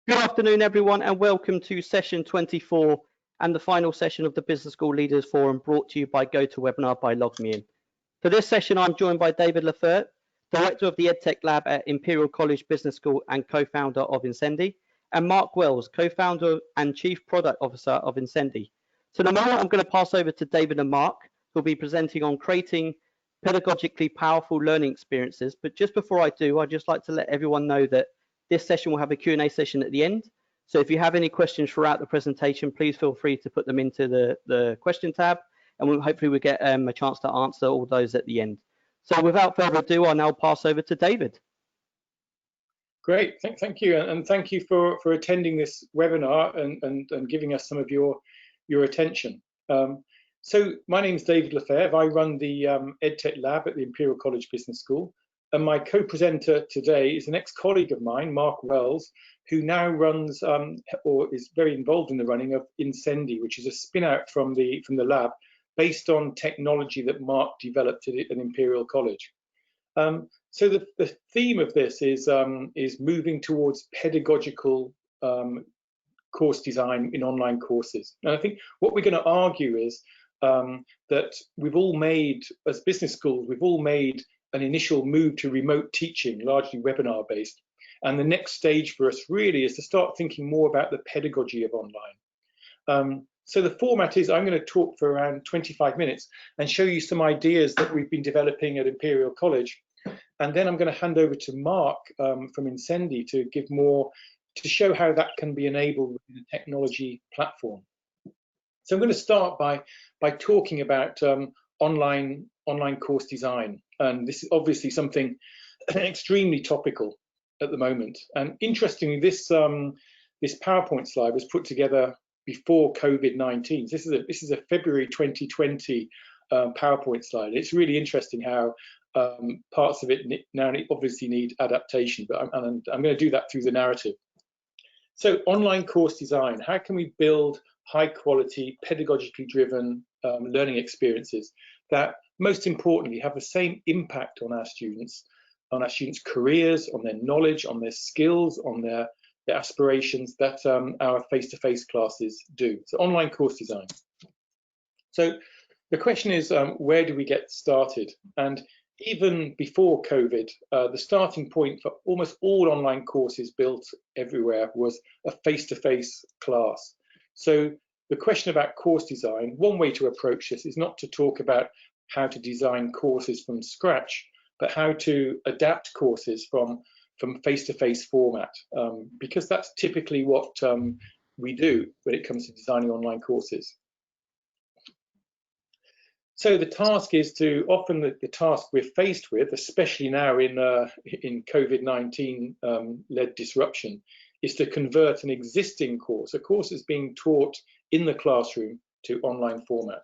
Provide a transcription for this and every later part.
Good afternoon, everyone, and welcome to session 24 and the final session of the Business School Leaders Forum, brought to you by GoToWebinar by LogMeIn. For this session, I'm joined by David Laferte, Director of the EdTech Lab at Imperial College Business School and co-founder of Incendi, and Mark Wells, co-founder and Chief Product Officer of Incendi. So in a moment, I'm going to pass over to David and Mark, who'll be presenting on creating pedagogically powerful learning experiences. But just before I do, I'd just like to let everyone know that this session will have a Q&A session at the end. So if you have any questions throughout the presentation, please feel free to put them into the question tab, and hopefully we'll get a chance to answer all those at the end. So without further ado, I'll now pass over to David. Great, thank you, and thank you for attending this webinar and giving us some of your attention. So my name is David Laferte. I run the EdTech Lab at the Imperial College Business School, and my co-presenter today is an ex-colleague of mine, Mark Wells, who now runs or is very involved in the running of Incendi, which is a spin-out from the lab based on technology that Mark developed at Imperial College. So the theme of this is moving towards pedagogical course design in online courses. And I think what we're going to argue is that we've all made, as business schools, we've all made an initial move to remote teaching, largely webinar based. And the next stage for us really is to start thinking more about the pedagogy of online. So the format is I'm going to talk for around 25 minutes and show you some ideas that we've been developing at Imperial College. And then I'm going to hand over to Mark from Incendi to give more, to show how that can be enabled with the technology platform. So I'm going to start by talking about online course design. And this is obviously something extremely topical at the moment. And interestingly, this PowerPoint slide was put together before COVID-19. This is a February 2020 PowerPoint slide. It's really interesting how parts of it now obviously need adaptation, but I'm going to do that through the narrative. So online course design, how can we build high quality, pedagogically driven learning experiences that most importantly have the same impact on our students' careers, on their knowledge, on their skills, on their aspirations that our face-to-face classes do. So online course design. So the question is, where do we get started? And even before COVID, the starting point for almost all online courses built everywhere was a face-to-face class. So the question about course design, one way to approach this is not to talk about how to design courses from scratch, but how to adapt courses from face-to-face format, because that's typically what we do when it comes to designing online courses. So the task is to, often the task we're faced with, especially now in COVID-19 led disruption, is to convert an existing course, a course that's being taught in the classroom, to online format.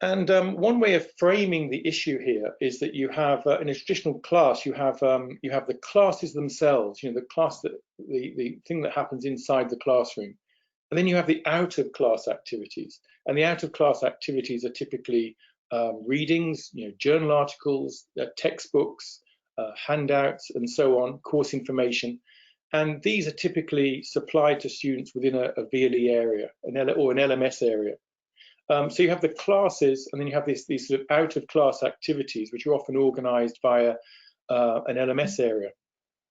And one way of framing the issue here is that you have in a traditional class, you have the classes themselves, the class, the thing that happens inside the classroom, and then you have the out of class activities. And the out of class activities are typically readings, journal articles, textbooks, handouts, and so on, course information. And these are typically supplied to students within a VLE area, or an LMS area. So you have the classes, and then you have these sort of out of class activities, which are often organized via an LMS area.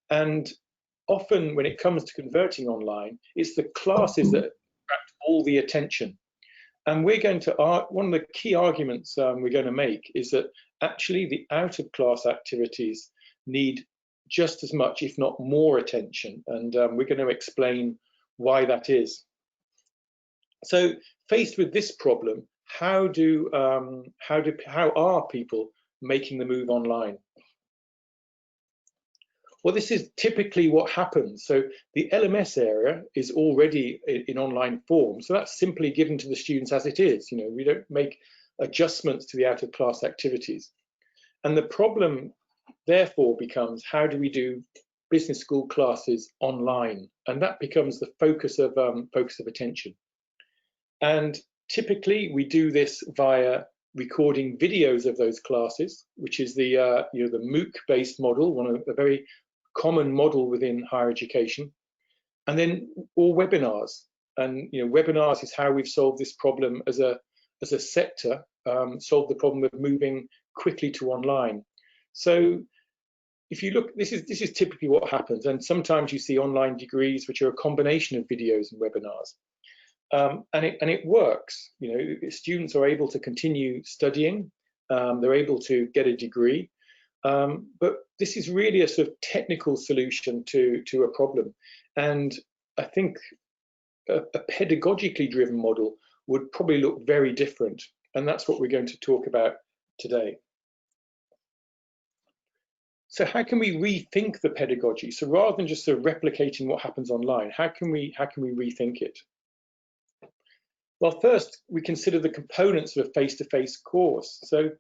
And often when it comes to converting online, it's the classes that attract all the attention. And we're going to, one of the key arguments we're going to make is that actually the out of class activities need just as much, if not more, attention. And we're going to explain why that is. So faced with this problem, how are people making the move online? Well, this is typically what happens. So the LMS area is already in online form. So that's simply given to the students as it is. We don't make adjustments to the out of class activities. And the problem therefore becomes, how do we do business school classes online? And that becomes the focus of attention. And typically we do this via recording videos of those classes, which is the the MOOC-based model, one of a very common model within higher education. And then all webinars. And webinars is how we've solved this problem as a sector, solved the problem of moving quickly to online. So if you look, this is typically what happens. And sometimes you see online degrees which are a combination of videos and webinars. And it works. Students are able to continue studying. They're able to get a degree. But this is really a sort of technical solution to a problem. And I think a pedagogically driven model would probably look very different. And that's what we're going to talk about today. So how can we rethink the pedagogy? So rather than just sort of replicating what happens online, how can we rethink it? Well, first, we consider the components of a face-to-face course. So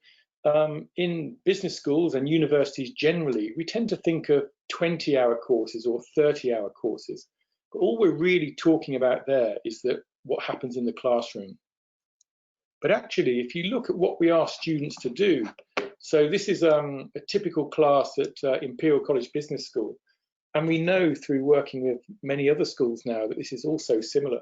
in business schools and universities generally, we tend to think of 20-hour courses or 30-hour courses. But all we're really talking about there is what happens in the classroom. But actually, if you look at what we ask students to do, so this is a typical class at Imperial College Business School. And we know through working with many other schools now that this is also similar.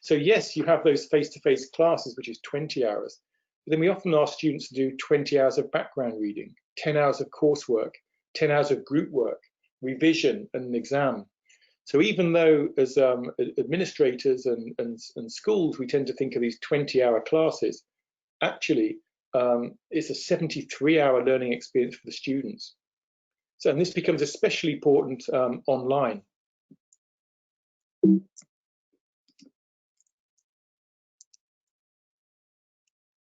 So yes, you have those face-to-face classes, which is 20 hours. But then we often ask students to do 20 hours of background reading, 10 hours of coursework, 10 hours of group work, revision and an exam. So even though as administrators and schools, we tend to think of these 20-hour classes, actually it's a 73-hour learning experience for the students. So, and this becomes especially important online.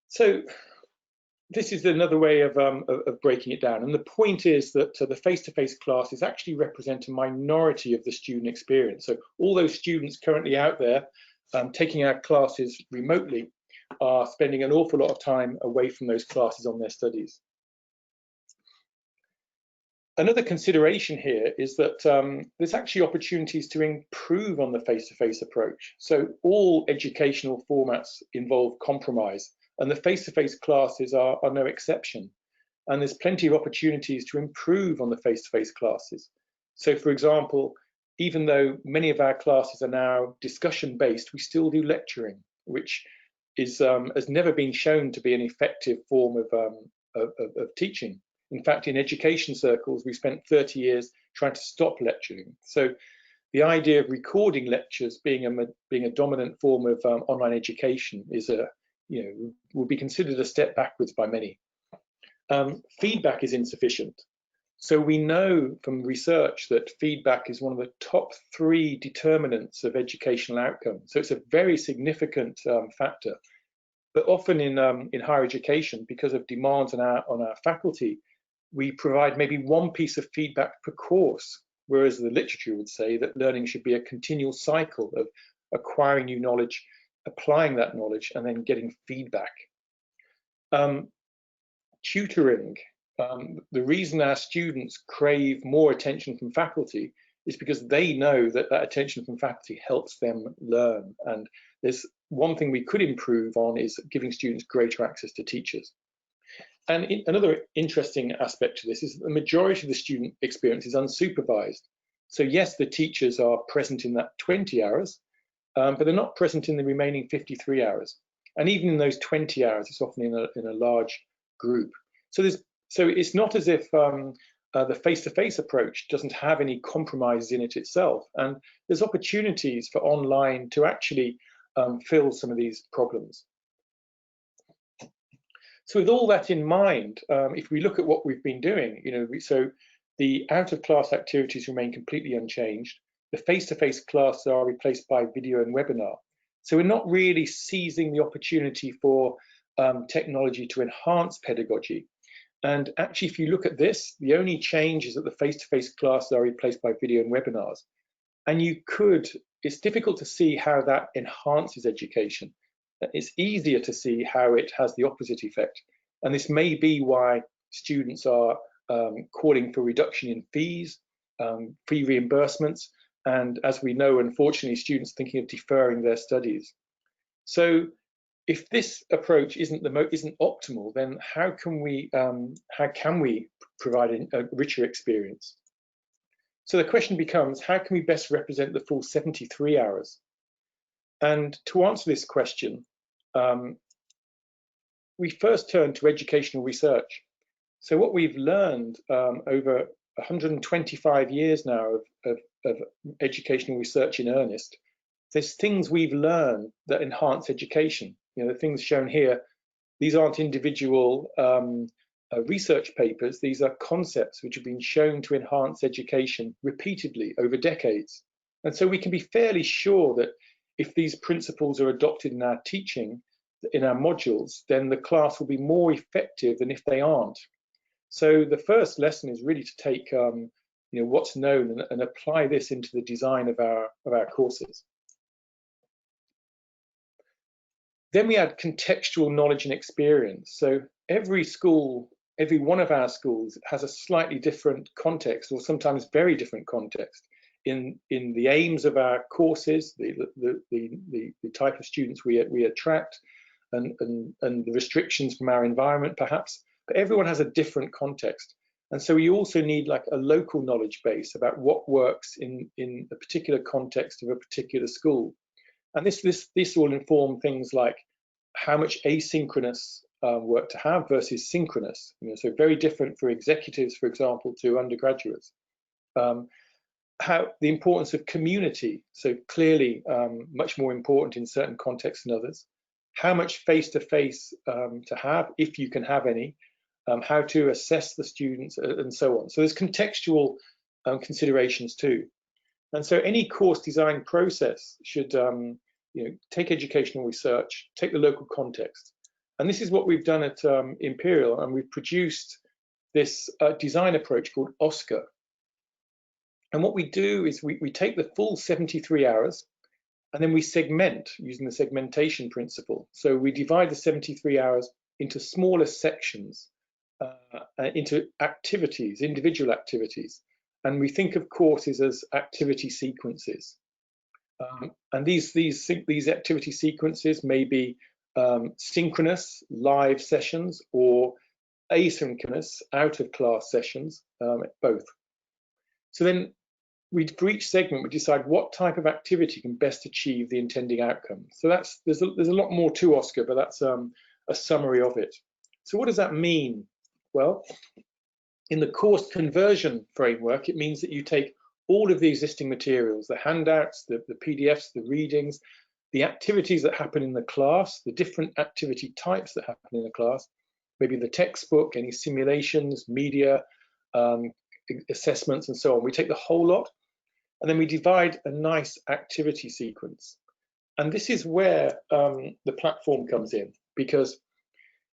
So this is another way of breaking it down. And the point is that the face-to-face classes actually represent a minority of the student experience. So all those students currently out there taking our classes remotely are spending an awful lot of time away from those classes on their studies. Another consideration here is that there's actually opportunities to improve on the face-to-face approach. So all educational formats involve compromise, and the face-to-face classes are no exception. And there's plenty of opportunities to improve on the face-to-face classes. So for example, even though many of our classes are now discussion-based, we still do lecturing, which is has never been shown to be an effective form of teaching. In fact, in education circles, we spent 30 years trying to stop lecturing. So the idea of recording lectures being a dominant form of online education is would be considered a step backwards by many. Feedback is insufficient. So we know from research that feedback is one of the top 3 determinants of educational outcome. So it's a very significant factor. But often in higher education, because of demands on our faculty, we provide maybe 1 piece of feedback per course, whereas the literature would say that learning should be a continual cycle of acquiring new knowledge, applying that knowledge, and then getting feedback. Tutoring. The reason our students crave more attention from faculty is because they know that attention from faculty helps them learn. And there's one thing we could improve on is giving students greater access to teachers. And another interesting aspect to this is that the majority of the student experience is unsupervised. So yes, the teachers are present in that 20 hours, but they're not present in the remaining 53 hours. And even in those 20 hours, it's often in a large group. So it's not as if the face-to-face approach doesn't have any compromises in it itself. And there's opportunities for online to actually fill some of these problems. So with all that in mind, if we look at what we've been doing, so the out-of-class activities remain completely unchanged. The face-to-face classes are replaced by video and webinar. So we're not really seizing the opportunity for technology to enhance pedagogy. And actually, if you look at this, the only change is that the face-to-face classes are replaced by video and webinars. And it's difficult to see how that enhances education. It's easier to see how it has the opposite effect. And this may be why students are calling for reduction in fees, fee reimbursements, and as we know, unfortunately, students thinking of deferring their studies. So if this approach isn't optimal, then how can we provide a richer experience? So the question becomes, how can we best represent the full 73 hours? And to answer this question, we first turn to educational research. So what we've learned over 125 years now of educational research in earnest, there's things we've learned that enhance education. You know, the things shown here, these aren't individual research papers, these are concepts which have been shown to enhance education repeatedly over decades. And so we can be fairly sure that if these principles are adopted in our teaching, in our modules, then the class will be more effective than if they aren't. So the first lesson is really to take you know, what's known and apply this into the design of our courses. Then we add contextual knowledge and experience. So every school, every one of our schools has a slightly different context, or sometimes very different context in the aims of our courses, the type of students we attract, and the restrictions from our environment perhaps. But everyone has a different context. And so we also need like a local knowledge base about what works in a particular context of a particular school. And this will inform things like how much asynchronous work to have versus synchronous. You know, so very different for executives, for example, to undergraduates. How the importance of community, so clearly much more important in certain contexts than others. How much face-to-face to have, if you can have any. How to assess the students, and so on. So there's contextual considerations too. And so any course design process should you know, take educational research, take the local context. And this is what we've done at Imperial, and we've produced this design approach called OSCAR. And what we do is we take the full 73 hours, and then we segment using the segmentation principle. So we divide the 73 hours into smaller sections, into activities, individual activities. And we think of courses as activity sequences. And these activity sequences may be synchronous live sessions or asynchronous out of class sessions, both. So then for each segment we decide what type of activity can best achieve the intended outcome. So there's a lot more to OSCAR, but that's a summary of it. So what does that mean? Well, in the course conversion framework, it means that you take all of the existing materials, the handouts, the PDFs, the readings, the activities that happen in the class, the different activity types that happen in the class, maybe the textbook, any simulations, media, assessments, and so on. We take the whole lot, and then we divide a nice activity sequence. And this is where the platform comes in, because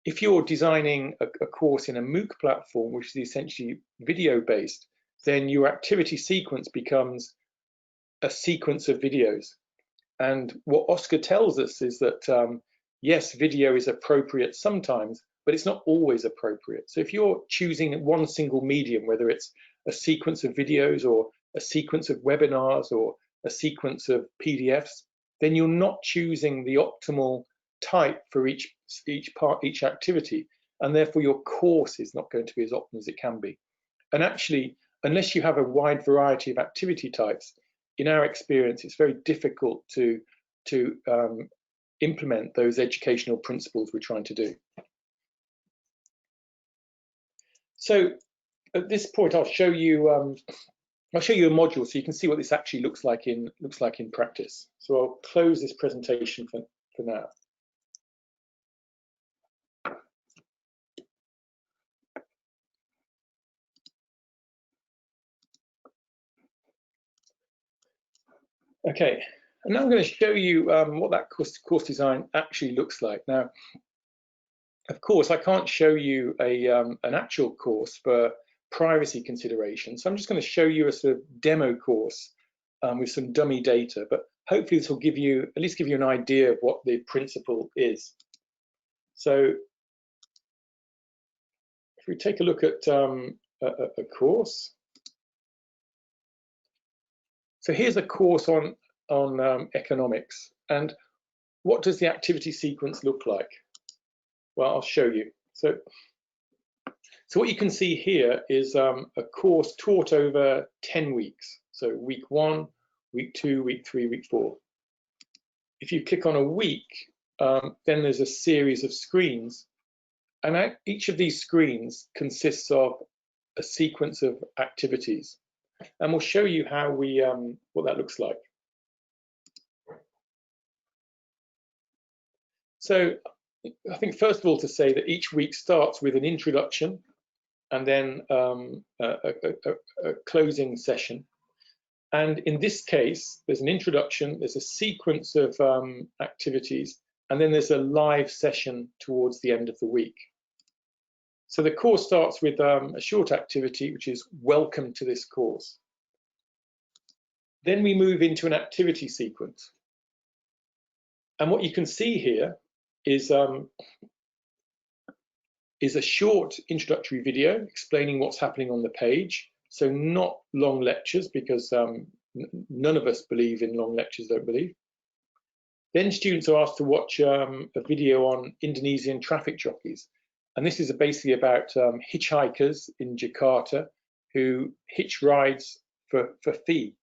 if you're designing a course in a MOOC platform, which is essentially video-based, then your activity sequence becomes a sequence of videos. And what OSCAR tells us is that, yes, video is appropriate sometimes, but it's not always appropriate. So if you're choosing one single medium, whether it's a sequence of videos or a sequence of webinars or a sequence of PDFs, then you're not choosing the optimal type for each activity, and therefore your course is not going to be as optimal as it can be. And actually, unless you have a wide variety of activity types, in our experience, it's very difficult to implement those educational principles we're trying to do. So at this point, I'll show you a module so you can see what this actually looks like in practice. So I'll close this presentation for now. Okay, and now I'm going to show you what that course design actually looks like. Now, of course, I can't show you an actual course for privacy considerations, so I'm just going to show you a sort of demo course with some dummy data, but hopefully this will at least give you an idea of what the principle is. So if we take a look at a course. So here's a course on economics, and what does the activity sequence look like? Well, I'll show you. So So what you can see here is a course taught over 10 weeks. So week 1, week 2, week 3, week 4. If you click on a week, then there's a series of screens, and each of these screens consists of a sequence of activities, and we'll show you how we what that looks like. So I think first of all to say that each week starts with an introduction and then a closing session. And in this case, there's an introduction, there's a sequence of activities, and then there's a live session towards the end of the week. So the course starts with a short activity, which is welcome to this course. Then we move into an activity sequence. And what you can see here is a short introductory video explaining what's happening on the page. So not long lectures, because none of us believe in long lectures, don't believe. Then students are asked to watch a video on Indonesian traffic jockeys. And this is basically about hitchhikers in Jakarta who hitch rides for fee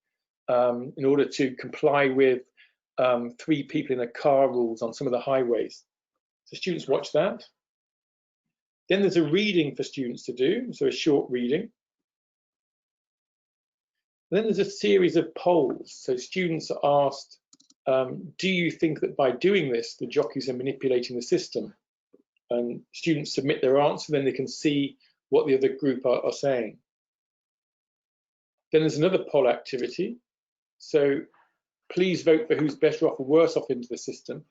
in order to comply with 3 people in a car rules on some of the highways. So students watch that. Then there's a reading for students to do, so a short reading. Then there's a series of polls. So students are asked, do you think that by doing this, the jockeys are manipulating the system? And students submit their answer, then they can see what the other group are saying. Then there's another poll activity. So please vote for who's better off or worse off into the system.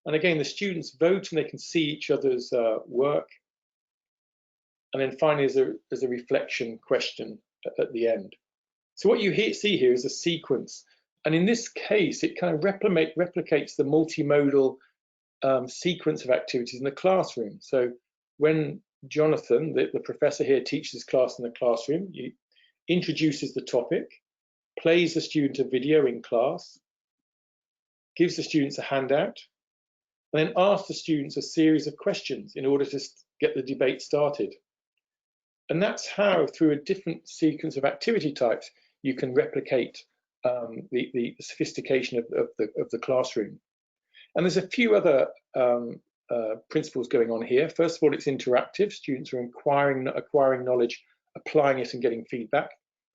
And again, the students vote and they can see each other's work. And then finally, there's a reflection question at the end. So what you see here is a sequence. And in this case, it kind of replicates the multimodal sequence of activities in the classroom. So when Jonathan, the professor here, teaches class in the classroom, he introduces the topic, plays the student a video in class, gives the students a handout, and then asks the students a series of questions in order to get the debate started. And that's how, through a different sequence of activity types, you can replicate the sophistication of the classroom. And there's a few other principles going on here. First of all, it's interactive. Students are acquiring knowledge, applying it and getting feedback.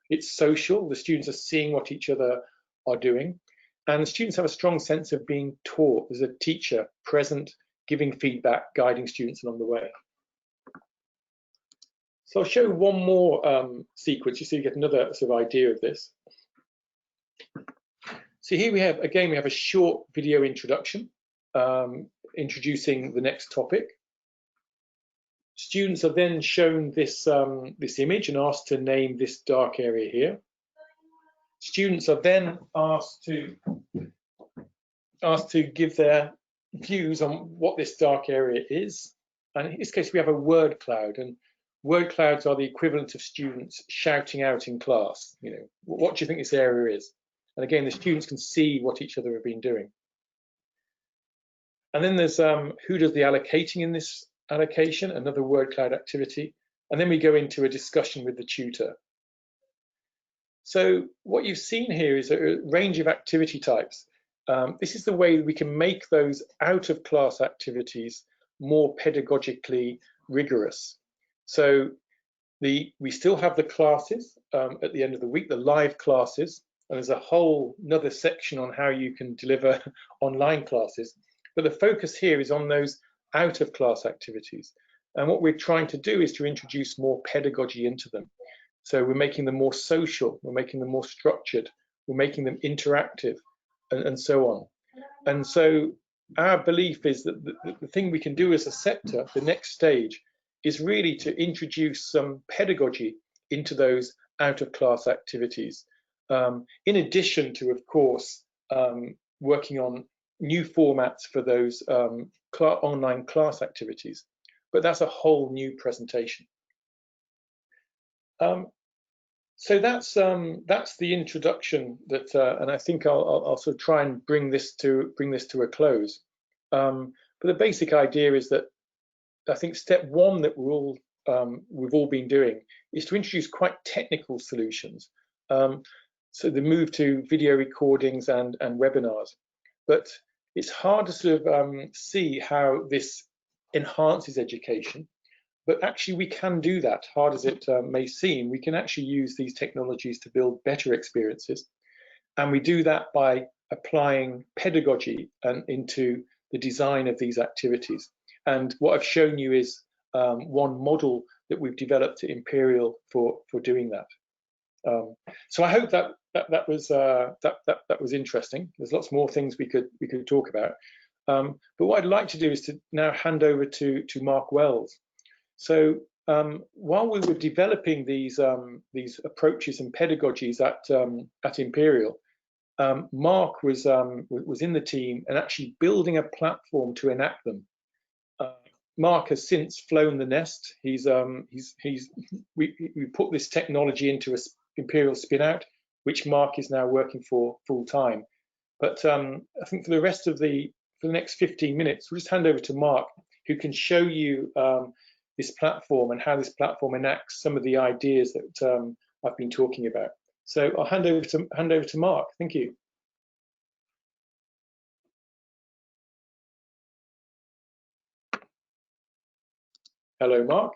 It's social. The students are seeing what each other are doing. And the students have a strong sense of being taught. There's a teacher present, giving feedback, guiding students along the way. So I'll show one more sequence, so you get another sort of idea of this. So here we have a short video introduction, introducing the next topic. Students are then shown this image and asked to name this dark area here. Students are then asked to give their views on what this dark area is. And in this case, we have a word cloud, and word clouds are the equivalent of students shouting out in class. You know, what do you think this area is? And again, the students can see what each other have been doing. And then there's who does the allocating in this allocation, another word cloud activity. And then we go into a discussion with the tutor. So what you've seen here is a range of activity types. This is the way we can make those out of class activities more pedagogically rigorous. So we still have the classes at the end of the week, the live classes, and there's a whole another section on how you can deliver online classes. But the focus here is on those out of class activities. And what we're trying to do is to introduce more pedagogy into them. So we're making them more social, we're making them more structured, we're making them interactive, and so on. And so our belief is that the thing we can do as a sector, the next stage, is really to introduce some pedagogy into those out-of-class activities, in addition to, of course, working on new formats for those online class activities. But that's a whole new presentation. So that's the introduction that, and I think I'll sort of try and bring this to a close. But the basic idea is that I think step one that we're all we've all been doing is to introduce quite technical solutions. So the move to video recordings and webinars, but it's hard to sort of see how this enhances education. But actually we can do that, hard as it may seem. We can actually use these technologies to build better experiences. And we do that by applying pedagogy into the design of these activities. And what I've shown you is one model that we've developed at Imperial for doing that. So I hope that was interesting. There's lots more things we could talk about. But what I'd like to do is to now hand over to Mark Wells. So while we were developing these approaches and pedagogies at Imperial, Mark was in the team and actually building a platform to enact them. Mark has since flown the nest. We put this technology into a Imperial spin-out, which Mark is now working for full time. But I think for the next 15 minutes, we'll just hand over to Mark, who can show you this platform and how this platform enacts some of the ideas that I've been talking about. So I'll hand over to Mark. Thank you. Hello, Mark.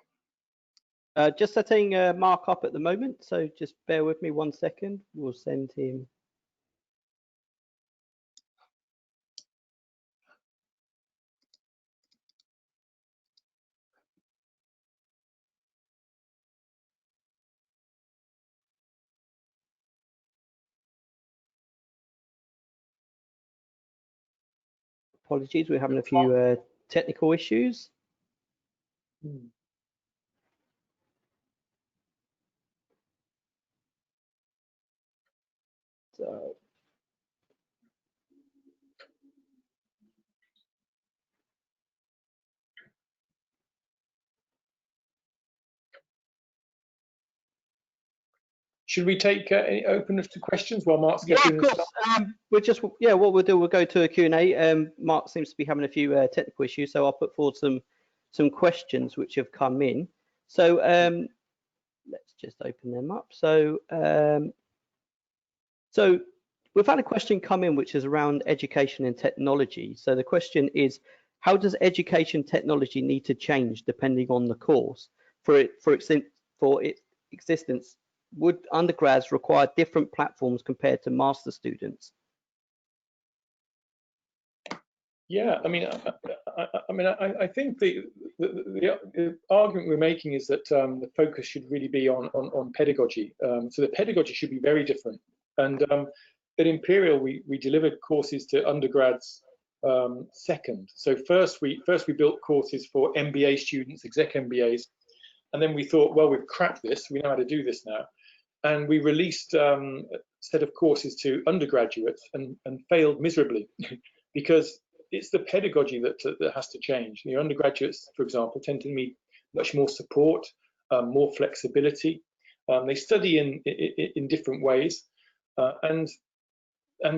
Just setting Mark up at the moment, so just bear with me 1 second. We'll send him. Apologies, we're having a few technical issues. So, should we take any openness to questions while Mark's getting yeah, of course. What we'll do, we'll go to a Q&A. Mark seems to be having a few technical issues, so I'll put forward some questions which have come in. So let's just open them up. So so we've had a question come in which is around education and technology. So the question is, how does education technology need to change depending on the course for its existence? Would undergrads require different platforms compared to master students? Yeah, I mean, I think the argument we're making is that the focus should really be on pedagogy. So the pedagogy should be very different. And at Imperial, we delivered courses to undergrads second. So first we built courses for MBA students, exec MBAs, and then we thought, well, we've cracked this. We know how to do this now. And we released a set of courses to undergraduates and failed miserably because it's the pedagogy that has to change. The undergraduates, for example, tend to need much more support, more flexibility. They study in different ways, and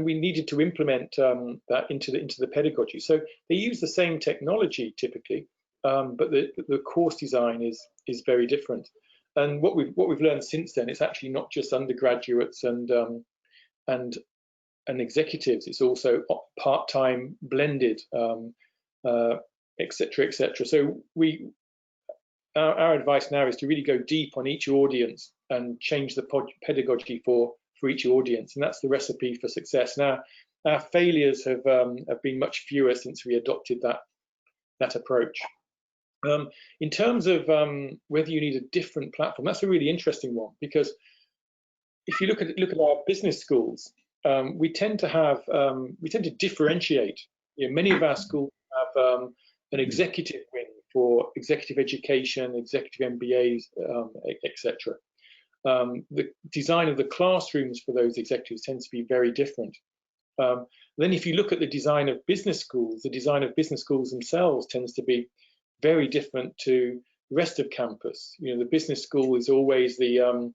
we needed to implement that into the pedagogy. So they use the same technology typically, but the course design is very different. And what we've learned since then, it's actually not just undergraduates and executives, it's also part-time, blended, etc., etc. So our advice now is to really go deep on each audience and change the pedagogy for each audience, and that's the recipe for success. Now, our failures have been much fewer since we adopted that approach. In terms of whether you need a different platform, that's a really interesting one, because if you look at our business schools, we tend to differentiate. You know, many of our schools have an executive wing for executive education, executive MBAs, etc. The design of the classrooms for those executives tends to be very different. Then if you look at the design of business schools, the design of business schools themselves tends to be very different to the rest of campus. You know, the business school is always the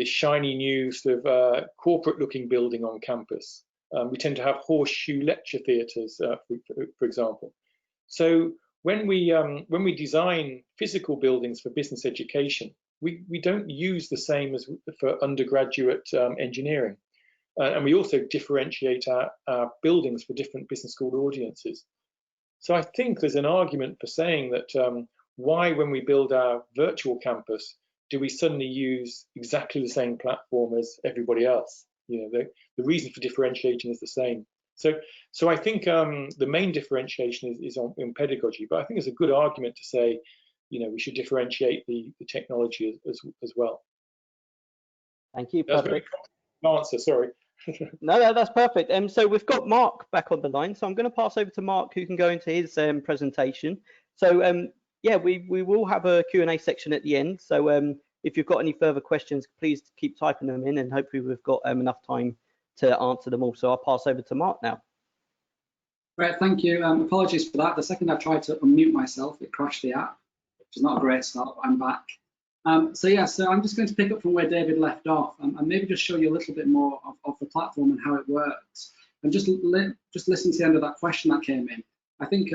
shiny new sort of corporate-looking building on campus. We tend to have horseshoe lecture theatres, for example. So when we design physical buildings for business education, we don't use the same as for undergraduate engineering. And we also differentiate our buildings for different business school audiences. So I think there's an argument for saying that why, when we build our virtual campus, do we suddenly use exactly the same platform as everybody else? You know, the reason for differentiating is the same. So I think the main differentiation is in pedagogy, but I think it's a good argument to say, you know, we should differentiate the technology as well. Thank you. That's Perfect. an answer, sorry. No, that's perfect. So we've got Mark back on the line, so I'm going to pass over to Mark, who can go into his presentation. So yeah, we will have a Q&A section at the end. So if you've got any further questions, please keep typing them in, and hopefully we've got enough time to answer them all. So I'll pass over to Mark now. Great, thank you. Apologies for that. The second I tried to unmute myself, it crashed the app, which is not a great start, but I'm back. So I'm just going to pick up from where David left off and maybe just show you a little bit more of the platform and how it works. And just listen to the end of that question that came in. I think,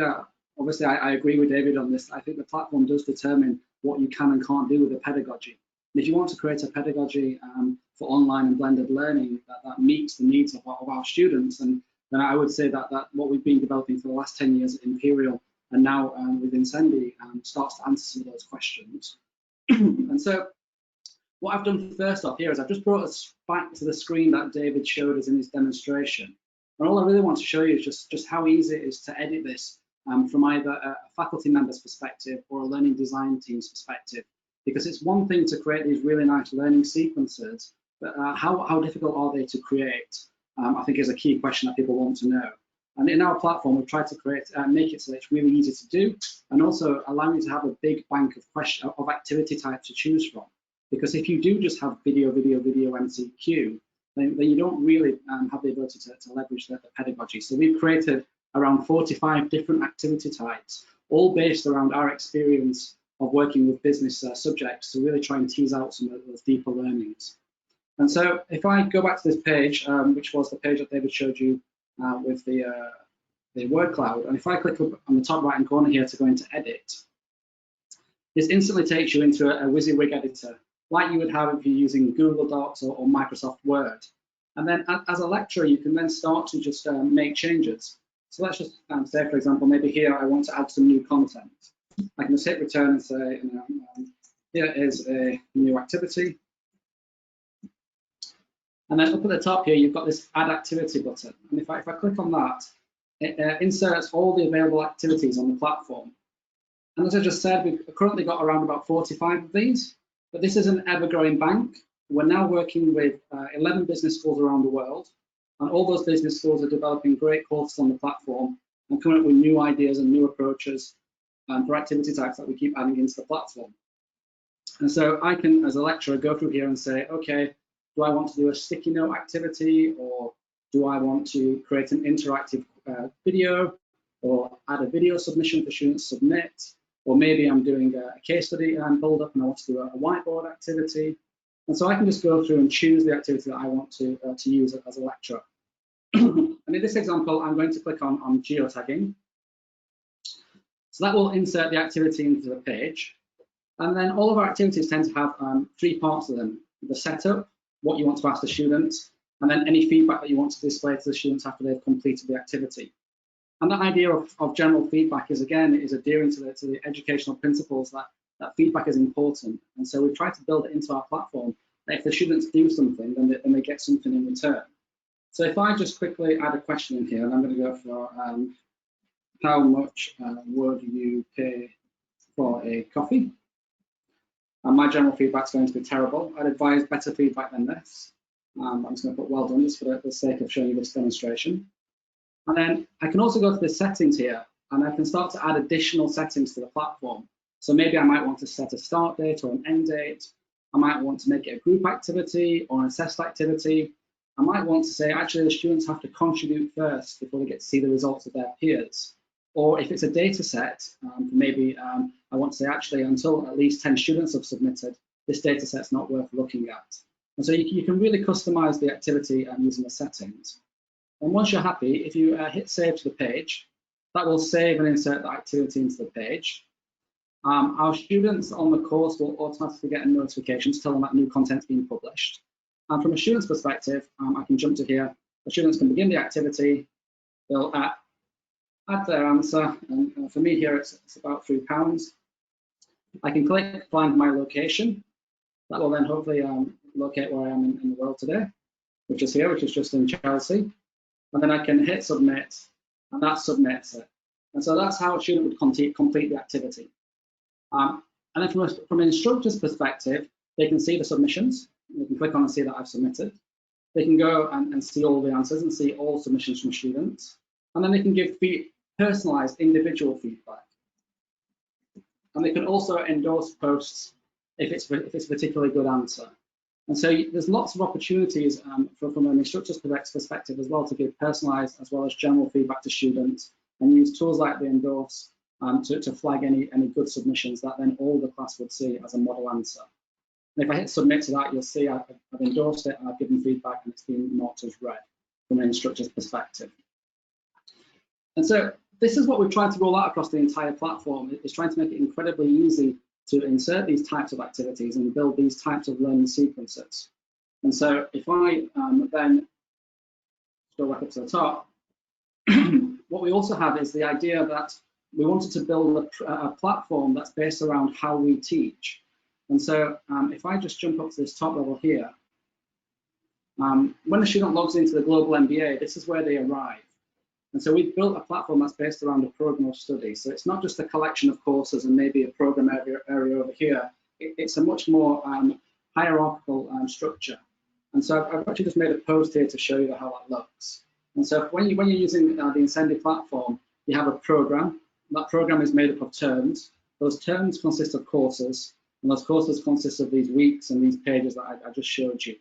obviously, I agree with David on this. I think the platform does determine what you can and can't do with the pedagogy. And if you want to create a pedagogy for online and blended learning that meets the needs of our students, and then I would say that what we've been developing for the last 10 years at Imperial and now within Sendy starts to answer some of those questions. And so what I've done first off here is I've just brought us back to the screen that David showed us in his demonstration. And all I really want to show you is just how easy it is to edit this from either a faculty member's perspective or a learning design team's perspective. Because it's one thing to create these really nice learning sequences, but how difficult are they to create? I think is a key question that people want to know. And in our platform, we've tried to make it so that it's really easy to do, and also allow you to have a big bank of activity types to choose from. Because if you do just have video, MCQ, then you don't really have the ability to leverage the pedagogy. So we've created around 45 different activity types, all based around our experience of working with business subjects to really try and tease out some of those deeper learnings. And so if I go back to this page, which was the page that David showed you with the word cloud, and if I click up on the top right hand corner here to go into edit, this instantly takes you into a WYSIWYG editor, like you would have if you're using Google Docs or Microsoft Word. And then as a lecturer, you can then start to just make changes. So let's just say, for example, maybe here I want to add some new content. I can just hit return and say, here is a new activity. And then up at the top here, you've got this add activity button. And if I click on that, it inserts all the available activities on the platform. And as I just said, we've currently got around about 45 of these, but this is an ever-growing bank. We're now working with 11 business schools around the world, and all those business schools are developing great courses on the platform and coming up with new ideas and new approaches for activity types that we keep adding into the platform. And so I can, as a lecturer, go through here and say, okay, do I want to do a sticky note activity, or do I want to create an interactive video, or add a video submission for students to submit, or maybe I'm doing a case study build up and I want to do a whiteboard activity. And so I can just go through and choose the activity that I want to use as a lecturer. And in this example, I'm going to click on geotagging. So that will insert the activity into the page. And then all of our activities tend to have 3 parts of them: the setup, what you want to ask the students, and then any feedback that you want to display to the students after they've completed the activity. And that idea of general feedback is adhering to the educational principles that feedback is important. And so we've tried to build it into our platform that if the students do something, then they get something in return. So if I just quickly add a question in here, and I'm going to go for how much would you pay for a coffee? And my general feedback is going to be terrible. I'd advise better feedback than this. I'm just going to put well done just for the sake of showing you this demonstration. And then I can also go to the settings here, and I can start to add additional settings to the platform. So maybe I might want to set a start date or an end date. I might want to make it a group activity or an assessed activity. I might want to say, actually, the students have to contribute first before they get to see the results of their peers. Or if it's a data set, maybe I want to say, actually, until at least 10 students have submitted, this data set's not worth looking at. And so you can really customize the activity using the settings. And once you're happy, if you hit save to the page, that will save and insert the activity into the page. Our students on the course will automatically get a notification to tell them that new content's being published. And from a student's perspective, I can jump to here. The students can begin the activity. They'll add their answer, and for me here it's about £3. I can click find my location. That will then hopefully locate where I am in the world today, which is here, which is just in Chelsea. And then I can hit submit, and that submits it. And so that's how a student would complete the activity. And then from an instructor's perspective, they can see the submissions. They can click on and see that I've submitted. They can go and see all the answers and see all submissions from students. And then they can give personalized individual feedback. And they can also endorse posts if it's a particularly good answer. And so there's lots of opportunities from an instructor's perspective as well to give personalized as well as general feedback to students and use tools like the endorse to flag any good submissions that then all the class would see as a model answer. And if I hit submit to that, you'll see I've endorsed it and I've given feedback and it's been marked as read from an instructor's perspective. And so this is what we've tried to roll out across the entire platform, is trying to make it incredibly easy to insert these types of activities and build these types of learning sequences. And so if I then go back up to the top, what we also have is the idea that we wanted to build a platform that's based around how we teach. And so if I just jump up to this top level here, when a student logs into the global MBA, this is where they arrive. And so we've built a platform that's based around a program of study. So it's not just a collection of courses and maybe a program area over here. It's a much more hierarchical structure. And so I've actually just made a post here to show you how that looks. And so when you're using the Incendi platform, you have a program. That program is made up of terms. Those terms consist of courses, and those courses consist of these weeks and these pages that I just showed you.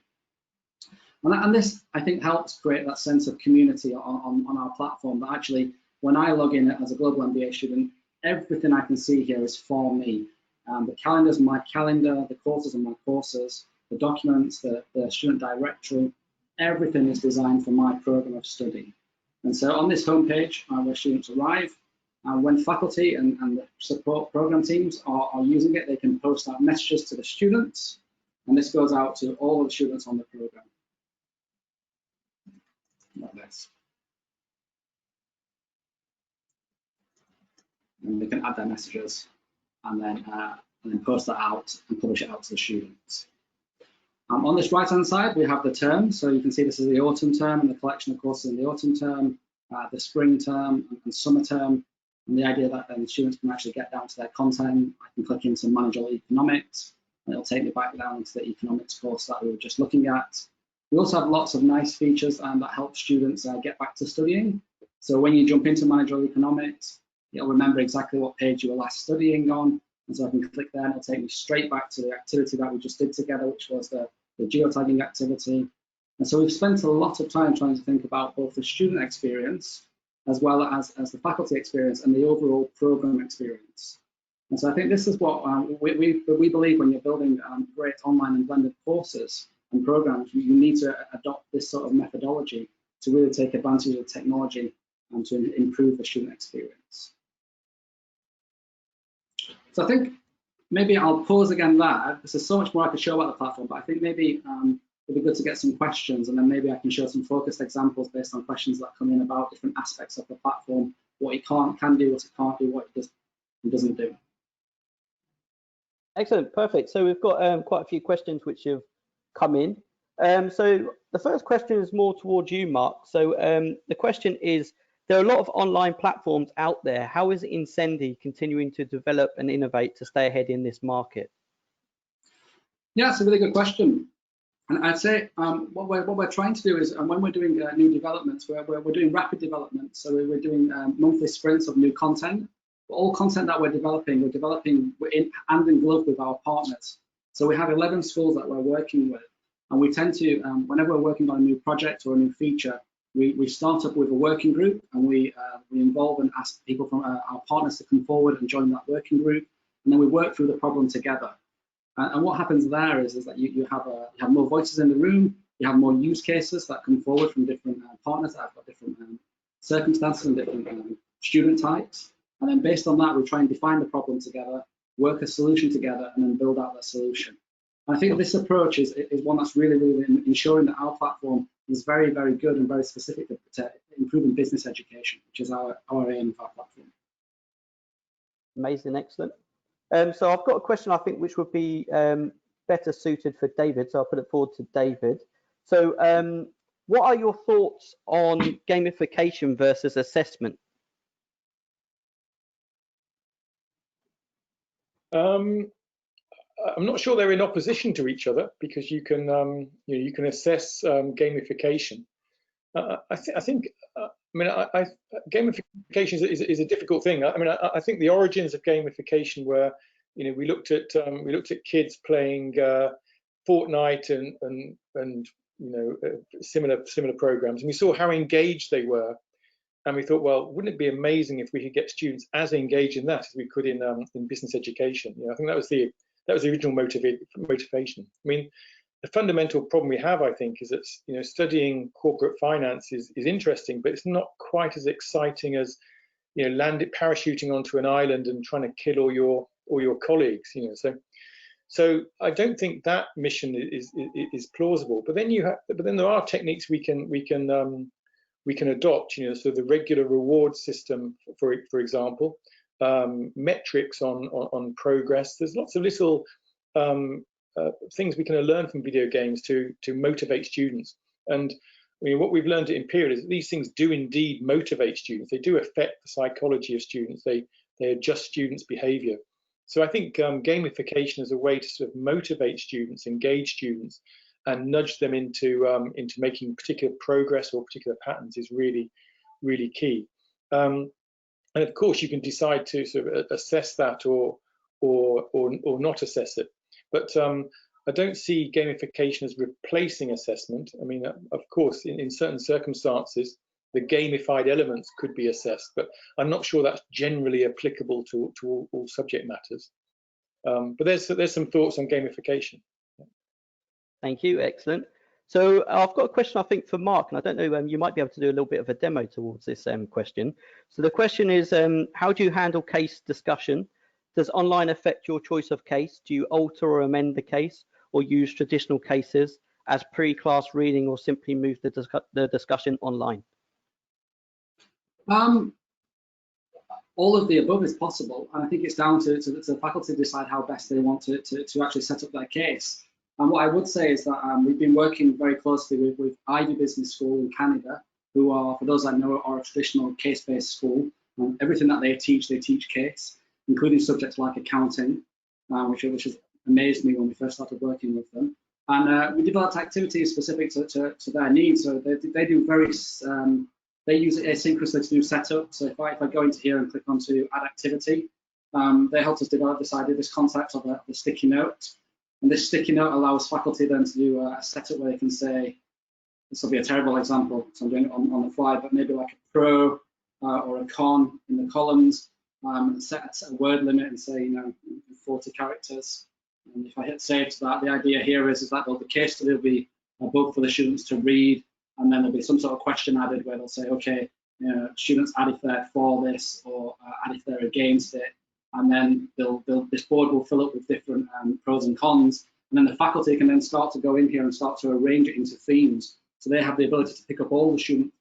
And this, I think, helps create that sense of community on our platform, that actually, when I log in as a global MBA student, everything I can see here is for me. The calendar is my calendar, the courses are my courses, the documents, the student directory, everything is designed for my program of study. And so on this homepage, where students arrive, when faculty and the support program teams are using it, they can post out messages to the students, and this goes out to all of the students on the program. Like this. And they can add their messages and then post that out and publish it out to the students. On this right-hand side, we have the terms. So you can see this is the autumn term and the collection of courses in the autumn term, the spring term and summer term. And the idea that then students can actually get down to their content. I can click into managerial economics, and it'll take me back down to the economics course that we were just looking at. We also have lots of nice features that help students get back to studying. So when you jump into managerial economics, you'll remember exactly what page you were last studying on. And so I can click there and it'll take me straight back to the activity that we just did together, which was the geotagging activity. And so we've spent a lot of time trying to think about both the student experience as well as the faculty experience and the overall program experience. And so I think this is what we believe when you're building great online and blended courses and programs, you need to adopt this sort of methodology to really take advantage of the technology and to improve the student experience. So I think maybe I'll pause again there. There's so much more I could show about the platform, but I think maybe it'd be good to get some questions, and then maybe I can show some focused examples based on questions that come in about different aspects of the platform, what it can do, what it can't do, what it doesn't do. Excellent, perfect. So we've got quite a few questions which have come in. So the first question is more towards you, Mark. So the question is, there are a lot of online platforms out there. How is Incendi continuing to develop and innovate to stay ahead in this market? Yeah, it's a really good question. And I'd say what we're trying to do is, when we're doing new developments, we're doing rapid development. So we're doing monthly sprints of new content. But all content that we're developing in hand in glove with our partners. So we have 11 schools that we're working with. And we tend to, whenever we're working on a new project or a new feature, we start up with a working group, and we involve and ask people from our partners to come forward and join that working group. And then we work through the problem together. And what happens there is that you have more voices in the room, you have more use cases that come forward from different partners that have got different circumstances and different student types, and then based on that, we try and define the problem together, work a solution together, and then build out that solution. And I think this approach is one that's really, really ensuring that our platform is very, very good and very specific to improving business education, which is our aim of our platform. Amazing, excellent. So I've got a question, I think, which would be better suited for David, so I'll put it forward to David. So what are your thoughts on gamification versus assessment? I'm not sure they're in opposition to each other, because you can you can assess gamification. Gamification is a difficult thing. I think the origins of gamification were, we looked at kids playing Fortnite and similar programs, and we saw how engaged they were, and we thought, well, wouldn't it be amazing if we could get students as engaged in that as we could in business education? I think that was the original motivation. The fundamental problem we have, I think, is that studying corporate finance is interesting, but it's not quite as exciting as parachuting onto an island and trying to kill all your colleagues. So I don't think that mission is plausible. But then there are techniques we can adopt. So the regular reward system, for example, metrics on progress. There's lots of little things we can learn from video games to motivate students. And what we've learned at Imperial is that these things do indeed motivate students. They do affect the psychology of students. They adjust students' behavior. So I think gamification is a way to sort of motivate students, engage students, and nudge them into making particular progress or particular patterns is really, really key. And of course, you can decide to sort of assess that or not assess it. But I don't see gamification as replacing assessment. Of course, in certain circumstances, the gamified elements could be assessed, but I'm not sure that's generally applicable to all subject matters. But there's some thoughts on gamification. Thank you, excellent. So I've got a question, I think, for Mark, and I don't know, you might be able to do a little bit of a demo towards this question. So the question is, how do you handle case discussion? Does online affect your choice of case? Do you alter or amend the case, or use traditional cases as pre-class reading, or simply move the discussion online? All of the above is possible, and I think it's down to the faculty to decide how best they want to actually set up their case. And what I would say is that we've been working very closely with Ivy Business School in Canada, who are, for those I know, are a traditional case-based school. Everything that they teach case, including subjects like accounting, which has amazed me when we first started working with them. And we developed activities specific to their needs. So they do they use it asynchronously to do setup. So if I go into here and click onto add activity, they helped us develop this concept of the sticky note. And this sticky note allows faculty then to do a setup where they can say, this will be a terrible example, so I'm doing it on the fly, but maybe like a pro or a con in the columns, set a word limit and say, 40 characters. And if I hit save to that, the idea here is that the case study will be a book for the students to read, and then there'll be some sort of question added where they'll say, okay, students add if they're for this, or add if they're against it. And then this board will fill up with different pros and cons. And then the faculty can then start to go in here and start to arrange it into themes. So they have the ability to pick up all the student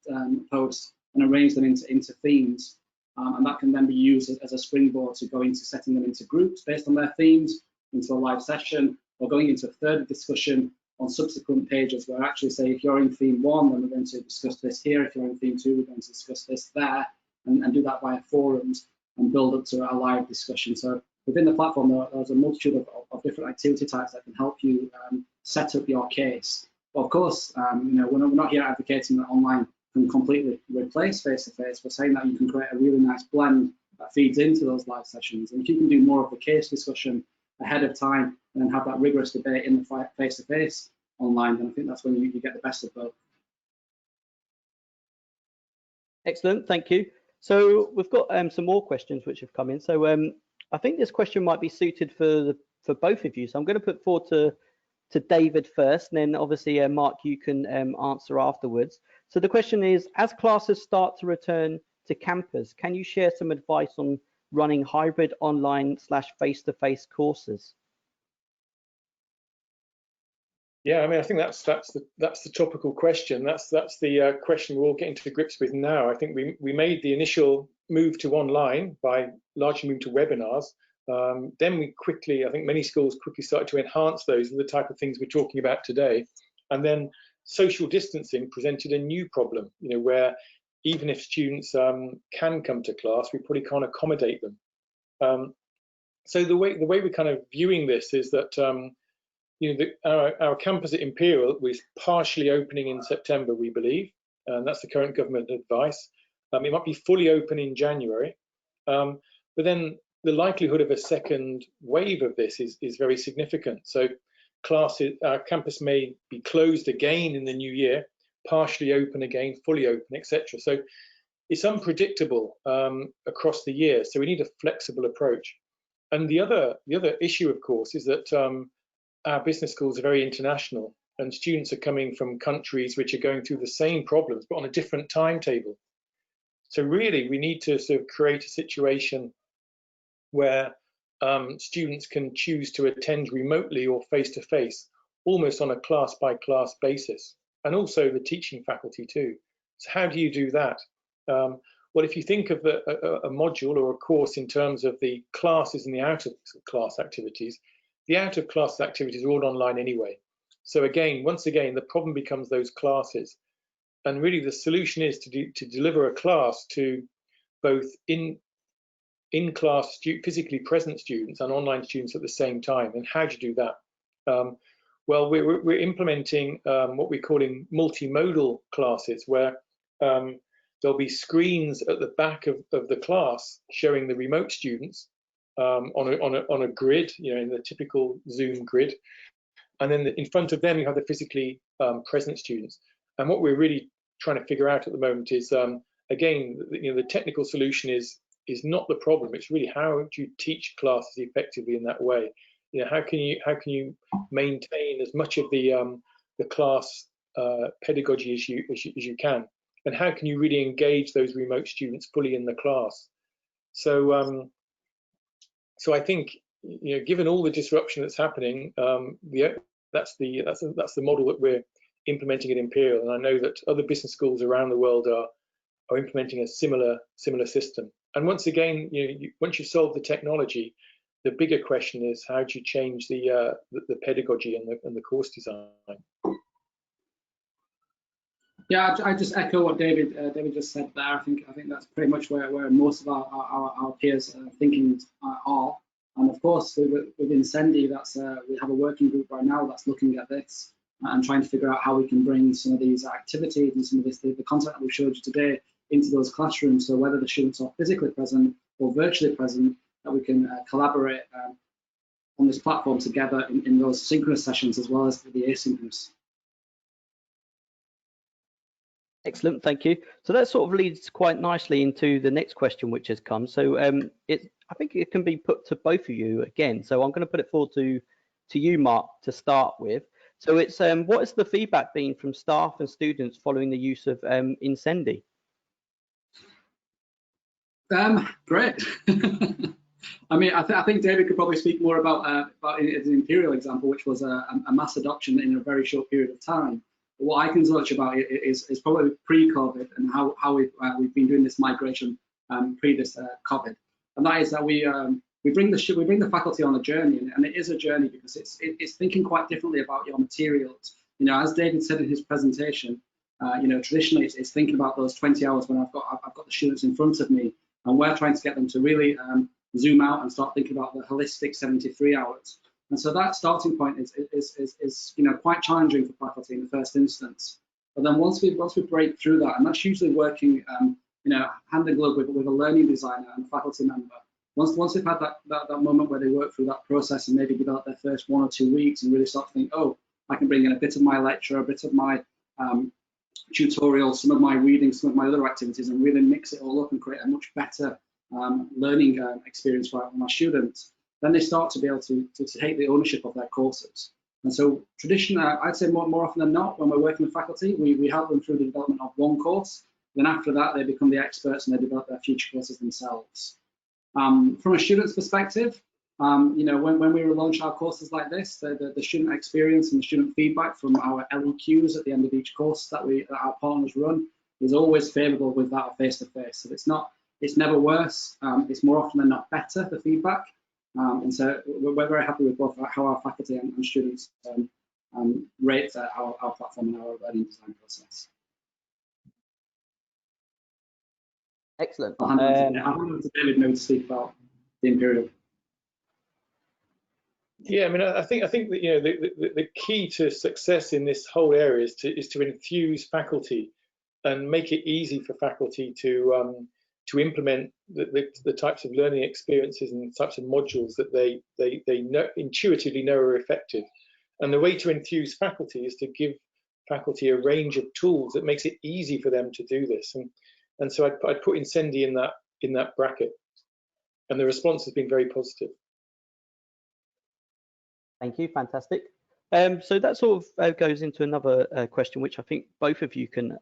posts and arrange them into themes. And that can then be used as a springboard to go into setting them into groups based on their themes, into a live session, or going into a third discussion on subsequent pages where actually say, if you're in theme 1, then we're going to discuss this here. If you're in theme 2, we're going to discuss this there, and do that via forums and build up to a live discussion. So within the platform, there's a multitude of different activity types that can help you set up your case. But of course, we're not here advocating that online can completely replace face-to-face. We're saying that you can create a really nice blend that feeds into those live sessions. And if you can do more of the case discussion ahead of time and then have that rigorous debate in the face-to-face online, then I think that's when you get the best of both. Excellent, thank you. So we've got some more questions which have come in. So I think this question might be suited for both of you. So I'm going to put forward to David first, and then obviously Mark, you can answer afterwards. So the question is, as classes start to return to campus, can you share some advice on running hybrid online / face-to-face courses? Yeah, I mean, I think that's the topical question. That's the question we're all getting to grips with now. I think we made the initial move to online by largely moving to webinars. Then we quickly, I think many schools quickly started to enhance those with the type of things we're talking about today. And then social distancing presented a new problem, you know, where even if students can come to class, we probably can't accommodate them. So the way we're kind of viewing this is that you know, our campus at Imperial was partially opening in September, we believe, and that's the current government advice. It might be fully open in January, but then the likelihood of a second wave of this is very significant. So our campus may be closed again in the new year, partially open again, fully open, etc. So it's unpredictable across the year. So we need a flexible approach. And the other issue, of course, is that our business schools are very international, and students are coming from countries which are going through the same problems, but on a different timetable. So really, we need to sort of create a situation where students can choose to attend remotely or face-to-face, almost on a class-by-class basis, and also the teaching faculty too. So how do you do that? Well, if you think of a module or a course in terms of the classes and the out-of-class activities, the out-of-class activities are all online anyway. So again, once again, the problem becomes those classes. And really the solution is to deliver a class to both in-class physically present students and online students at the same time. And how do you do that? Well, we're implementing what we're calling multimodal classes, where there'll be screens at the back of the class showing the remote students on a grid, you know, in the typical Zoom grid, and then in front of them you have the physically present students. And what we're really trying to figure out at the moment is, again, you know, the technical solution is not the problem. It's really how do you teach classes effectively in that way. You know, how can you maintain as much of the class pedagogy as you can, and how can you really engage those remote students fully in the class? So so I think, you know, given all the disruption that's happening, that's the model that we're implementing at Imperial, and I know that other business schools around the world are implementing a similar system. And once again, you know, once you solve the technology, the bigger question is how do you change the pedagogy and the course design. Yeah, I just echo what David just said there. I think that's pretty much where most of our peers thinking are. And of course, within Sendy, we have a working group right now that's looking at this and trying to figure out how we can bring some of these activities and some of the content that we showed you today into those classrooms. So whether the students are physically present or virtually present, that we can collaborate on this platform together in those synchronous sessions as well as the asynchronous. Excellent, thank you. So that sort of leads quite nicely into the next question which has come. So I think it can be put to both of you again. So I'm going to put it forward to you, Mark, to start with. So it's what has the feedback been from staff and students following the use of Insendi? Great. I mean, I think David could probably speak more about the Imperial example, which was a mass adoption in a very short period of time. But what I can touch about is probably pre-COVID and how we've been doing this migration pre this COVID, and that is that we bring the faculty on a journey, and it is a journey because it's thinking quite differently about your materials. You know, as David said in his presentation, you know, traditionally it's thinking about those 20 hours when I've got the students in front of me, and we're trying to get them to really zoom out and start thinking about the holistic 73 hours. And so that starting point is you know, quite challenging for faculty in the first instance. But then once we break through that, and that's usually working you know, hand in glove with a learning designer and a faculty member. Once they've had that moment where they work through that process and maybe develop their first 1 or 2 weeks and really start to think, oh, I can bring in a bit of my lecture, a bit of my tutorial, some of my reading, some of my other activities, and really mix it all up and create a much better learning experience for my students, then they start to be able to take the ownership of their courses. And so traditionally, I'd say more often than not, when we're working with faculty, we help them through the development of one course, Then after that, they become the experts and they develop their future courses themselves. From a student's perspective, you know, when we launch our courses like this, the student experience and the student feedback from our LEQs at the end of each course that our partners run is always favourable with that face-to-face. So it's never worse. It's more often than not better, the feedback. And so we're very happy with both how our faculty and students rate our platform and our learning design process. Excellent. I'll hand over to David now to speak about the Imperial. Yeah, I mean, I think that, you know, the key to success in this whole area is to infuse faculty and make it easy for faculty to implement the types of learning experiences and types of modules that they know, intuitively know are effective. And the way to infuse faculty is to give faculty a range of tools that makes it easy for them to do this. And so I'd put Incendi in that bracket, and the response has been very positive. Thank you, fantastic. So that sort of goes into another question, which I think both of you can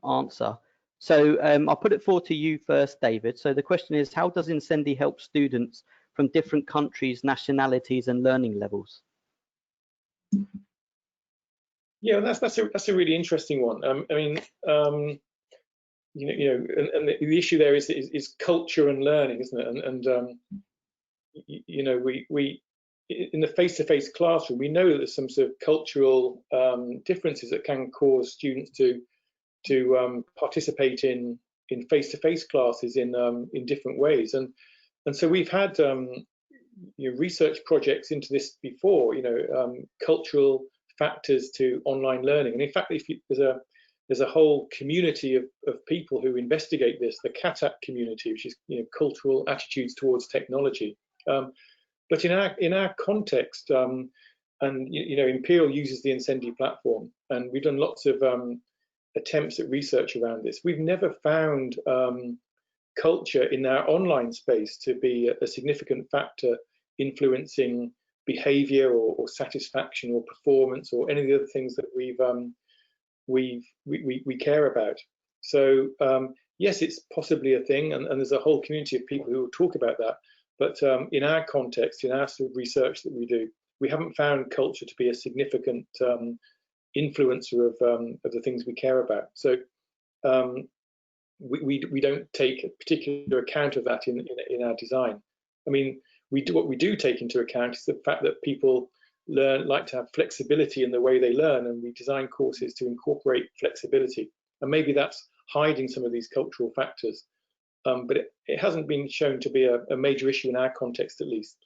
answer. So I'll put it forward to you first, David. So the question is, how does Incendi help students from different countries, nationalities, and learning levels? Yeah, that's a really interesting one. I mean, you know, and the issue there is culture and learning, isn't it? And you know, we in the face-to-face classroom, we know that there's some sort of cultural differences that can cause students to participate in face-to-face classes in different ways. And so we've had you know, research projects into this before. You know, cultural factors to online learning. And in fact, there's a whole community of people who investigate this, the CATAC community, which is, you know, cultural attitudes towards technology. But in our context, and you know, Imperial uses the Incendi platform, and we've done lots of attempts at research around this. We've never found culture in our online space to be a significant factor influencing behaviour or satisfaction or performance or any of the other things that we care about. So yes, it's possibly a thing, and there's a whole community of people who will talk about that. But in our context, in our sort of research that we do, we haven't found culture to be a significant influencer of the things we care about. So we don't take a particular account of that in our design. I mean, what we do take into account is the fact that people like to have flexibility in the way they learn, and we design courses to incorporate flexibility. And maybe that's hiding some of these cultural factors. But it hasn't been shown to be a major issue in our context, at least.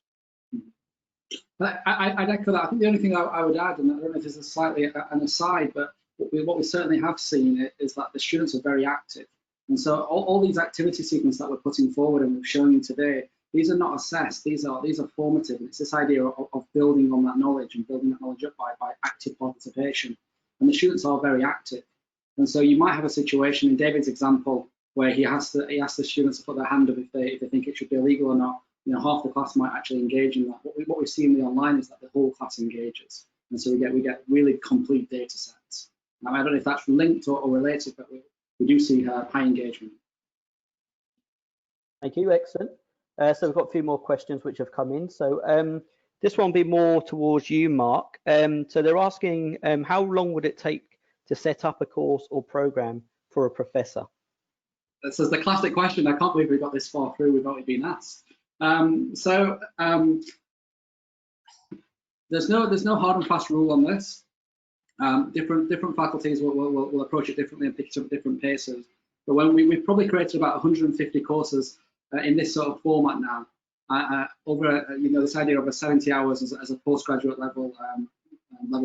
I'd echo that. I think the only thing I would add, and I don't know if this is slightly an aside, but what we certainly have seen is that the students are very active. And so all these activity sequences that we're putting forward and we've shown you today, these are not assessed, these are formative. And it's this idea of building on that knowledge and building that knowledge up by active participation. And the students are very active. And so you might have a situation in David's example where he asks the students to put their hand up if they think it should be illegal or not. You know, half the class might actually engage in that. What we see in the online is that the whole class engages, and so we get really complete data sets. Now, I don't know if that's linked or related, but we do see high engagement. Thank you, excellent. So we've got a few more questions which have come in. So this one will be more towards you, Mark. So they're asking, how long would it take to set up a course or program for a professor? This is the classic question. I can't believe we got this far through without it being asked. There's no hard and fast rule on this. Different faculties will approach it differently and pick up different paces. But when we've probably created about 150 courses in this sort of format now, over you know, this idea of 70 hours as a postgraduate level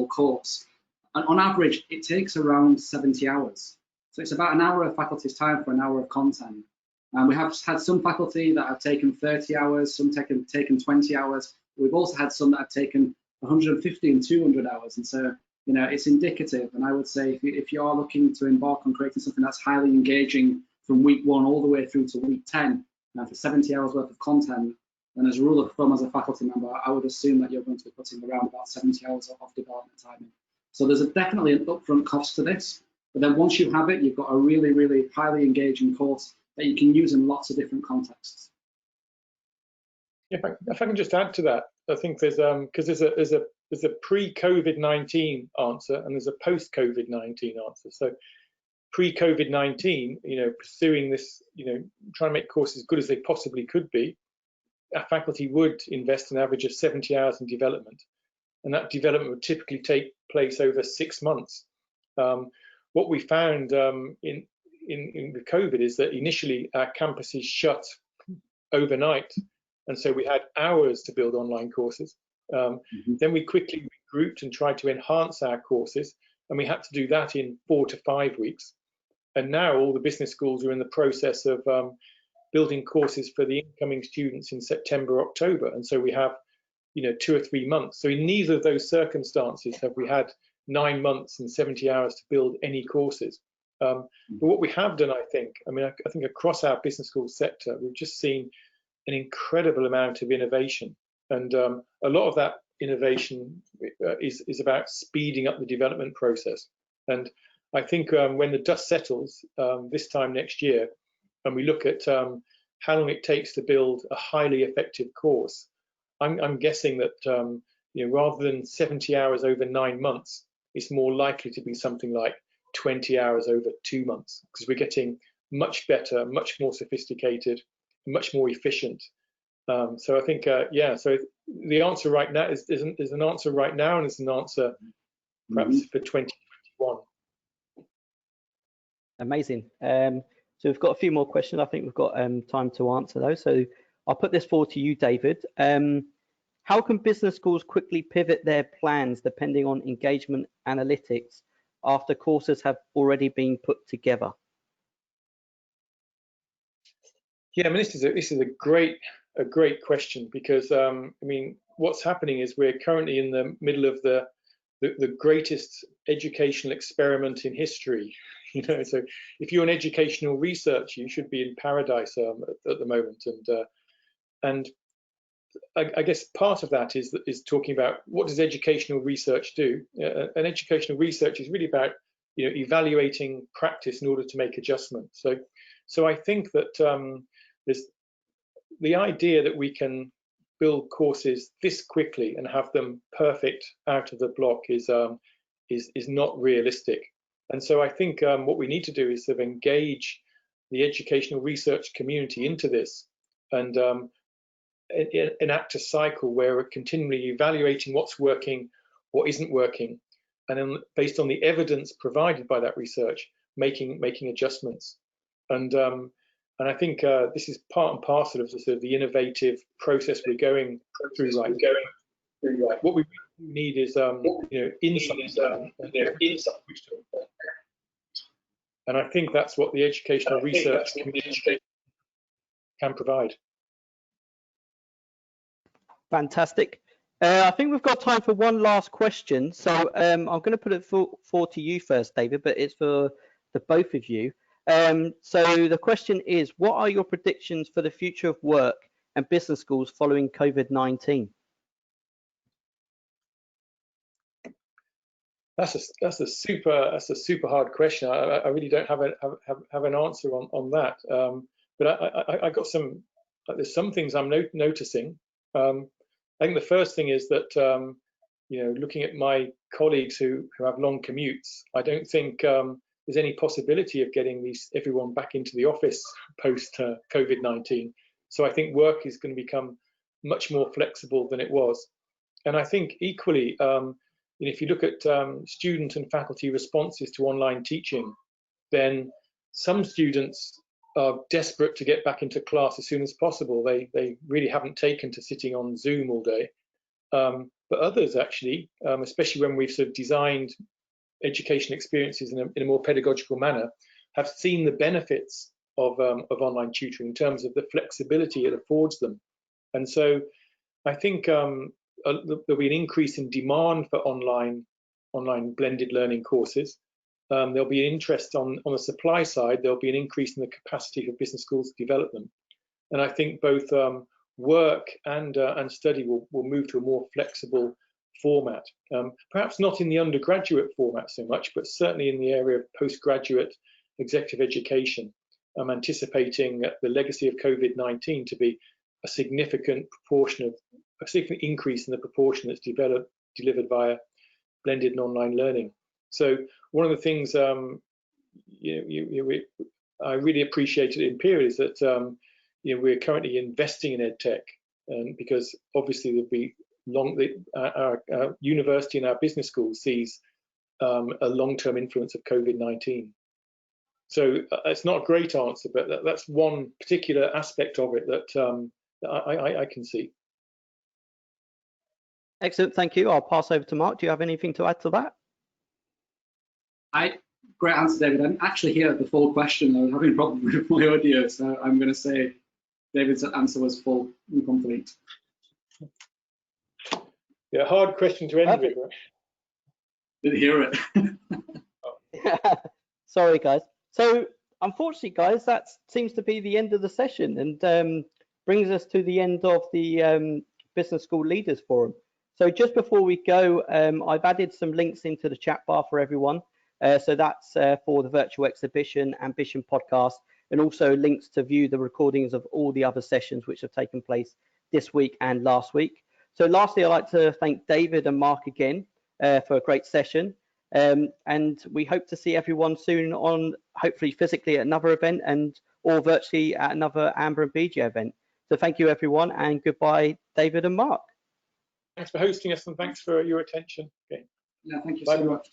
course. And on average, it takes around 70 hours. So it's about an hour of faculty's time for an hour of content. And we have had some faculty that have taken 30 hours, some taken 20 hours. We've also had some that have taken 150 and 200 hours. And so, you know, it's indicative. And I would say if you are looking to embark on creating something that's highly engaging from week 1 all the way through to week 10, for 70 hours worth of content, then as a rule of thumb as a faculty member, I would assume that you're going to be putting around about 70 hours of development time in. So there's definitely an upfront cost to this. But then once you have it, you've got a really, really highly engaging course that you can use in lots of different contexts. If I can just add to that, I think there's because there's a pre-COVID-19 answer and there's a post-COVID-19 answer. So pre-COVID-19, pursuing this, trying to make courses as good as they possibly could be, our faculty would invest an average of 70 hours in development, and that development would typically take place over 6 months. What we found in with COVID is that initially our campuses shut overnight, and so we had hours to build online courses. Then we quickly regrouped and tried to enhance our courses, and we had to do that in 4 to 5 weeks. And now all the business schools are in the process of building courses for the incoming students in September, October, and so we have 2 or 3 months. So in neither of those circumstances have we had 9 months and 70 hours to build any courses. But what we have done, I think across our business school sector, we've just seen an incredible amount of innovation, and a lot of that innovation is about speeding up the development process. And I think when the dust settles this time next year, and we look at how long it takes to build a highly effective course, I'm guessing that rather than 70 hours over 9 months, it's more likely to be something like 20 hours over 2 months, because we're getting much better, much more sophisticated, much more efficient. So I think, so the answer right now is an answer right now, and it's an answer perhaps for 2021. Amazing. So we've got a few more questions. I think we've got time to answer those. So I'll put this forward to you, David. How can business schools quickly pivot their plans depending on engagement analytics after courses have already been put together? Yeah, I mean, this is a great question, because what's happening is we're currently in the middle of the greatest educational experiment in history. So if you're an educational researcher, you should be in paradise at the moment. And I guess part of that is talking about what does educational research do. And educational research is really about evaluating practice in order to make adjustments. So I think that there's the idea that we can build courses this quickly and have them perfect out of the block is not realistic. And so I think what we need to do is sort of engage the educational research community into this, and enact a cycle where we're continually evaluating what's working, what isn't working, and then based on the evidence provided by that research, making adjustments. And I think this is part and parcel of the innovative process we're going through right now. What we need is insights, and I think that's what the educational research community can provide. Fantastic. I think we've got time for one last question. So I'm going to put it forward to you first, David, but it's for the both of you. So the question is, what are your predictions for the future of work and business schools following COVID-19? That's a super hard question. I really don't have an answer on that. But I got there's some things I'm noticing. I think the first thing is that looking at my colleagues who have long commutes, I don't think there's any possibility of getting everyone back into the office post COVID-19. So I think work is going to become much more flexible than it was. And I think equally, if you look at student and faculty responses to online teaching, then some students are desperate to get back into class as soon as possible. They really haven't taken to sitting on Zoom all day. But others actually, especially when we've sort of designed education experiences in a more pedagogical manner, have seen the benefits of online tutoring in terms of the flexibility it affords them. And so I think there'll be an increase in demand for online blended learning courses. There'll be an interest on the supply side. There'll be an increase in the capacity for business schools to develop them. And I think both work and study will move to a more flexible format. Perhaps not in the undergraduate format so much, but certainly in the area of postgraduate executive education. I'm anticipating the legacy of COVID-19 to be a significant increase in the proportion that's delivered via blended and online learning. So one of the things I really appreciated in Imperial is that we're currently investing in EdTech, because obviously there'll be our university and our business school sees a long-term influence of COVID-19. So it's not a great answer, but that's one particular aspect of it that I can see. Excellent, thank you. I'll pass over to Mark. Do you have anything to add to that? Great answer, David. I didn't actually hear the full question. I was having a problem with my audio, so I'm going to say David's answer was full and complete. Yeah, hard question to end with. Right? Didn't hear it. Sorry, guys. So, unfortunately, guys, that seems to be the end of the session, and brings us to the end of the Business School Leaders Forum. So just before we go, I've added some links into the chat bar for everyone. So that's for the virtual exhibition, Ambition podcast, and also links to view the recordings of all the other sessions which have taken place this week and last week. So lastly, I'd like to thank David and Mark again for a great session. And we hope to see everyone soon on, hopefully physically at another event or virtually at another Amber and BJ event. So thank you, everyone, and goodbye, David and Mark. Thanks for hosting us, and thanks for your attention. Okay. Yeah, thank you so much.